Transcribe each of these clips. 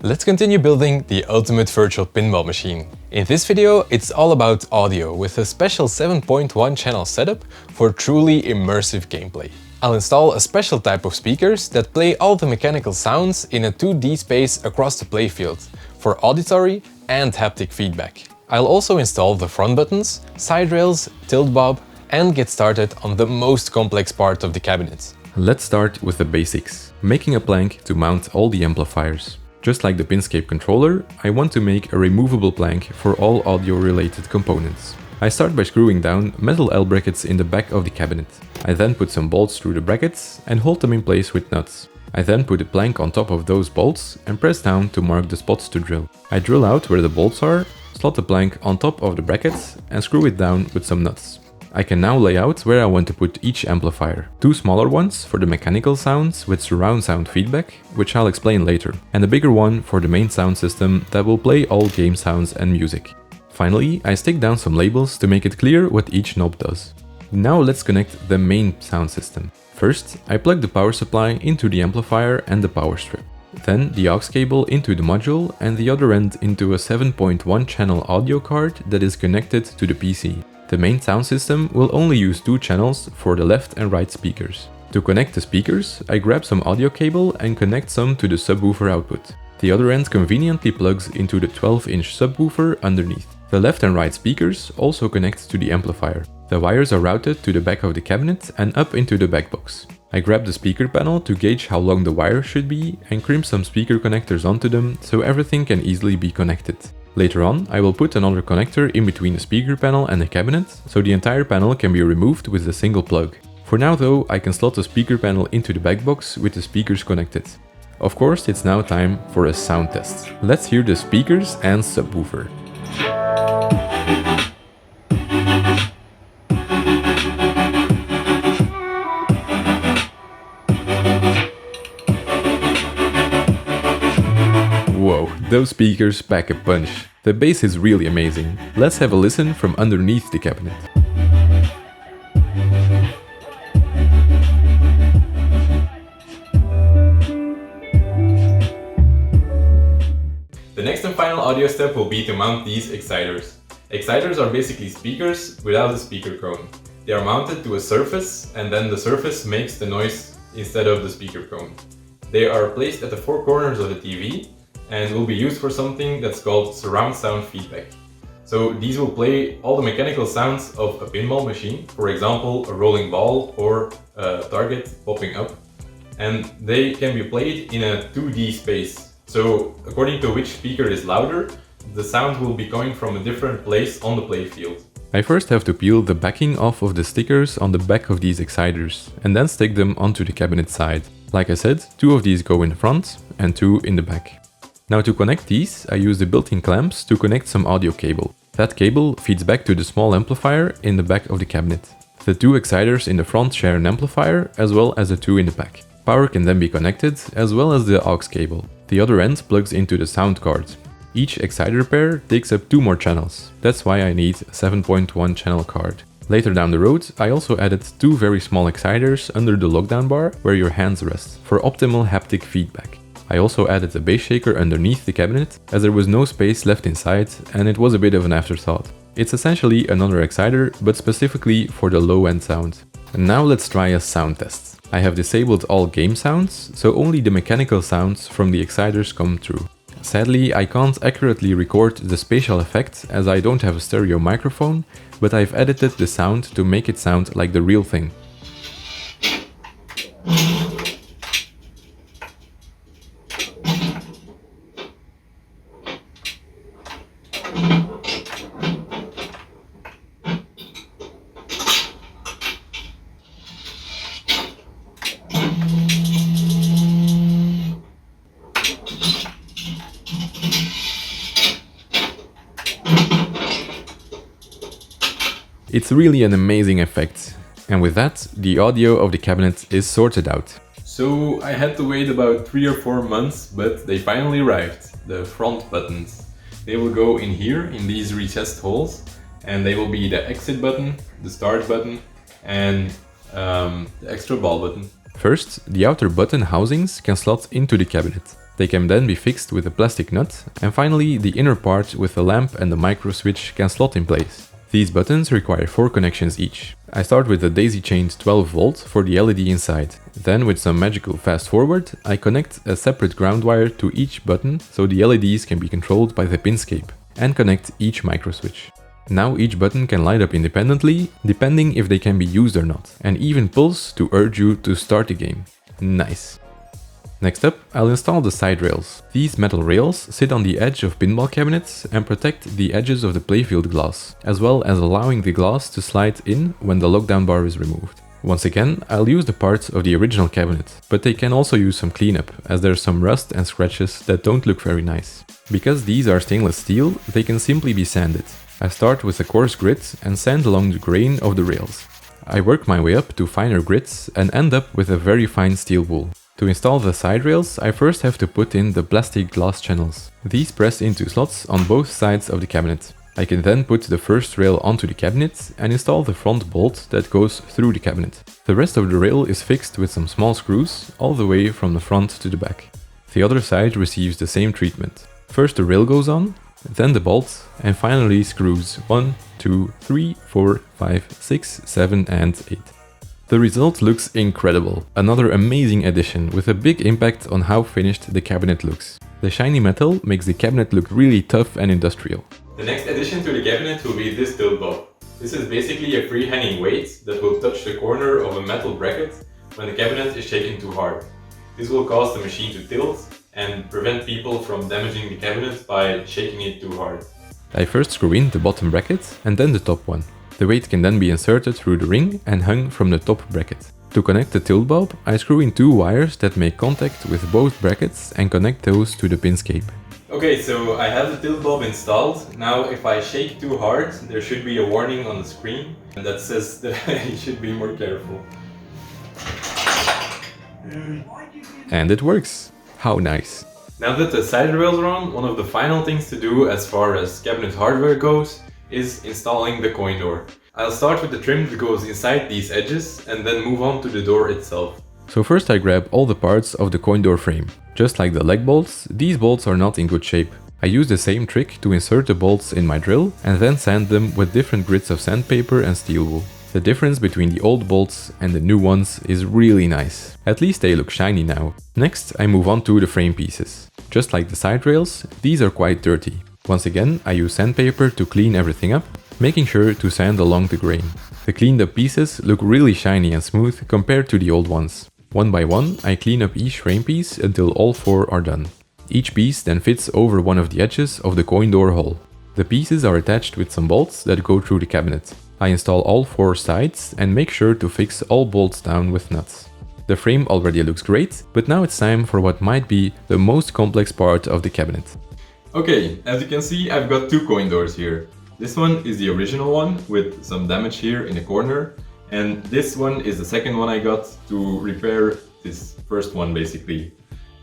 Let's continue building the ultimate virtual pinball machine. In this video, it's all about audio with a special 7.1 channel setup for truly immersive gameplay. I'll install a special type of speakers that play all the mechanical sounds in a 2D space across the playfield for auditory and haptic feedback. I'll also install the front buttons, side rails, tilt bob, and get started on the most complex part of the cabinet. Let's start with the basics, making a plank to mount all the amplifiers. Just like the Pinscape controller, I want to make a removable plank for all audio-related components. I start by screwing down metal L brackets in the back of the cabinet. I then put some bolts through the brackets and hold them in place with nuts. I then put a plank on top of those bolts and press down to mark the spots to drill. I drill out where the bolts are, slot the plank on top of the brackets and screw it down with some nuts. I can now lay out where I want to put each amplifier. Two smaller ones for the mechanical sounds with surround sound feedback, which I'll explain later, and a bigger one for the main sound system that will play all game sounds and music. Finally, I stick down some labels to make it clear what each knob does. Now let's connect the main sound system. First, I plug the power supply into the amplifier and the power strip. Then the aux cable into the module and the other end into a 7.1 channel audio card that is connected to the PC. The main sound system will only use two channels for the left and right speakers. To connect the speakers, I grab some audio cable and connect some to the subwoofer output. The other end conveniently plugs into the 12-inch subwoofer underneath. The left and right speakers also connect to the amplifier. The wires are routed to the back of the cabinet and up into the back box. I grab the speaker panel to gauge how long the wire should be and crimp some speaker connectors onto them so everything can easily be connected. Later on, I will put another connector in between the speaker panel and the cabinet, so the entire panel can be removed with a single plug. For now though, I can slot the speaker panel into the back box with the speakers connected. Of course, it's now time for a sound test. Let's hear the speakers and subwoofer. Whoa, those speakers pack a punch. The bass is really amazing. Let's have a listen from underneath the cabinet. The next and final audio step will be to mount these exciters. Exciters are basically speakers without a speaker cone. They are mounted to a surface and then the surface makes the noise instead of the speaker cone. They are placed at the four corners of the TV and will be used for something that's called surround sound feedback. So these will play all the mechanical sounds of a pinball machine, for example a rolling ball or a target popping up, and they can be played in a 2D space. So according to which speaker is louder, the sound will be coming from a different place on the playfield. I first have to peel the backing off of the stickers on the back of these exciters and then stick them onto the cabinet side. Like I said, two of these go in front and two in the back. Now to connect these, I use the built-in clamps to connect some audio cable. That cable feeds back to the small amplifier in the back of the cabinet. The two exciters in the front share an amplifier as well as the two in the back. Power can then be connected as well as the aux cable. The other end plugs into the sound card. Each exciter pair takes up two more channels. That's why I need a 7.1 channel card. Later down the road, I also added two very small exciters under the lockdown bar where your hands rest for optimal haptic feedback. I also added a bass shaker underneath the cabinet as there was no space left inside and it was a bit of an afterthought. It's essentially another exciter but specifically for the low end sound. And now let's try a sound test. I have disabled all game sounds, so only the mechanical sounds from the exciters come through. Sadly, I can't accurately record the spatial effect as I don't have a stereo microphone, but I've edited the sound to make it sound like the real thing. It's really an amazing effect. And with that, the audio of the cabinet is sorted out. So I had to wait about 3 or 4 months, but they finally arrived. The front buttons. They will go in here, in these recessed holes, and they will be the exit button, the start button, and the extra ball button. First, the outer button housings can slot into the cabinet. They can then be fixed with a plastic nut, and finally the inner part with the lamp and the micro switch can slot in place. These buttons require 4 connections each. I start with a daisy-chained 12 volt for the LED inside. Then with some magical fast forward, I connect a separate ground wire to each button so the LEDs can be controlled by the pinscape, and connect each micro switch. Now each button can light up independently, depending if they can be used or not, and even pulse to urge you to start the game. Nice. Next up, I'll install the side rails. These metal rails sit on the edge of pinball cabinets and protect the edges of the playfield glass, as well as allowing the glass to slide in when the lockdown bar is removed. Once again, I'll use the parts of the original cabinet, but they can also use some cleanup, as there's some rust and scratches that don't look very nice. Because these are stainless steel, they can simply be sanded. I start with a coarse grit and sand along the grain of the rails. I work my way up to finer grits and end up with a very fine steel wool. To install the side rails, I first have to put in the plastic glass channels. These press into slots on both sides of the cabinet. I can then put the first rail onto the cabinet and install the front bolt that goes through the cabinet. The rest of the rail is fixed with some small screws all the way from the front to the back. The other side receives the same treatment. First the rail goes on, then the bolt, and finally screws 1, 2, 3, 4, 5, 6, 7 and 8. The result looks incredible. Another amazing addition with a big impact on how finished the cabinet looks. The shiny metal makes the cabinet look really tough and industrial. The next addition to the cabinet will be this tilt bob. This is basically a free hanging weight that will touch the corner of a metal bracket when the cabinet is shaken too hard. This will cause the machine to tilt and prevent people from damaging the cabinet by shaking it too hard. I first screw in the bottom bracket and then the top one. The weight can then be inserted through the ring and hung from the top bracket. To connect the tilt bulb, I screw in 2 wires that make contact with both brackets and connect those to the pinscape. Okay, so I have the tilt bulb installed. Now if I shake too hard, there should be a warning on the screen that says that I should be more careful. And it works! How nice! Now that the side rails are on, one of the final things to do as far as cabinet hardware goes is installing the coin door. I'll start with the trim that goes inside these edges and then move on to the door itself. So first I grab all the parts of the coin door frame. Just like the leg bolts, these bolts are not in good shape. I use the same trick to insert the bolts in my drill and then sand them with different grits of sandpaper and steel wool. The difference between the old bolts and the new ones is really nice. At least they look shiny now. Next I move on to the frame pieces. Just like the side rails, these are quite dirty. Once again, I use sandpaper to clean everything up, making sure to sand along the grain. The cleaned up pieces look really shiny and smooth compared to the old ones. One by one, I clean up each frame piece until all 4 are done. Each piece then fits over one of the edges of the coin door hole. The pieces are attached with some bolts that go through the cabinet. I install all 4 sides and make sure to fix all bolts down with nuts. The frame already looks great, but now it's time for what might be the most complex part of the cabinet. Okay, as you can see, I've got 2 coin doors here. This one is the original one with some damage here in the corner, and this one is the second one I got to repair this first one basically.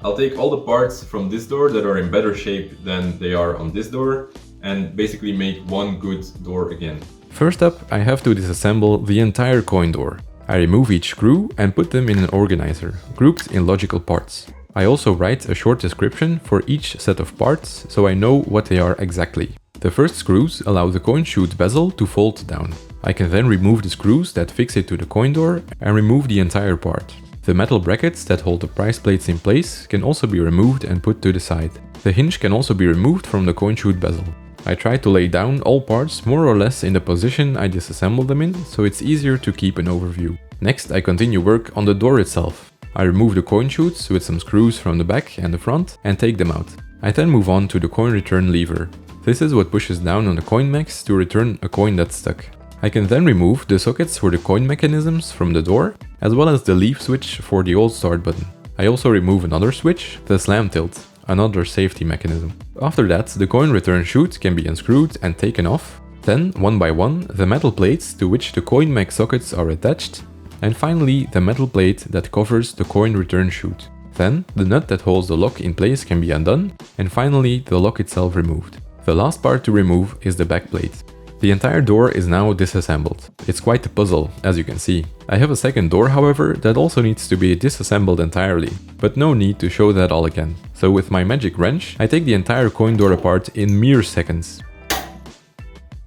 I'll take all the parts from this door that are in better shape than they are on this door and basically make one good door again. First up, I have to disassemble the entire coin door. I remove each screw and put them in an organizer, grouped in logical parts. I also write a short description for each set of parts so I know what they are exactly. The first screws allow the coin chute bezel to fold down. I can then remove the screws that fix it to the coin door and remove the entire part. The metal brackets that hold the price plates in place can also be removed and put to the side. The hinge can also be removed from the coin chute bezel. I try to lay down all parts more or less in the position I disassembled them in, so it's easier to keep an overview. Next, I continue work on the door itself. I remove the coin chutes with some screws from the back and the front and take them out. I then move on to the coin return lever. This is what pushes down on the coin mechs to return a coin that's stuck. I can then remove the sockets for the coin mechanisms from the door, as well as the leave switch for the old start button. I also remove another switch, the slam tilt, another safety mechanism. After that, the coin return chute can be unscrewed and taken off. Then, one by one, the metal plates to which the coin mech sockets are attached, and finally the metal plate that covers the coin return chute. Then, the nut that holds the lock in place can be undone, and finally the lock itself removed. The last part to remove is the back plate. The entire door is now disassembled. It's quite a puzzle, as you can see. I have a second door, however, that also needs to be disassembled entirely, but no need to show that all again. So with my magic wrench, I take the entire coin door apart in mere seconds.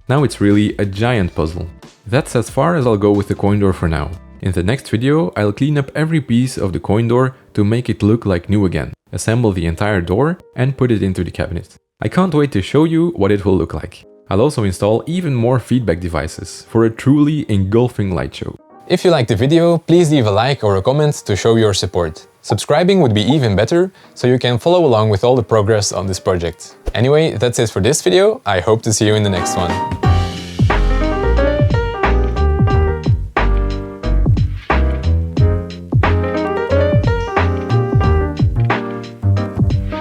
Now it's really a giant puzzle. That's as far as I'll go with the coin door for now. In the next video, I'll clean up every piece of the coin door to make it look like new again, assemble the entire door, and put it into the cabinet. I can't wait to show you what it will look like. I'll also install even more feedback devices for a truly engulfing light show. If you liked the video, please leave a like or a comment to show your support. Subscribing would be even better, so you can follow along with all the progress on this project. Anyway, that's it for this video. I hope to see you in the next one.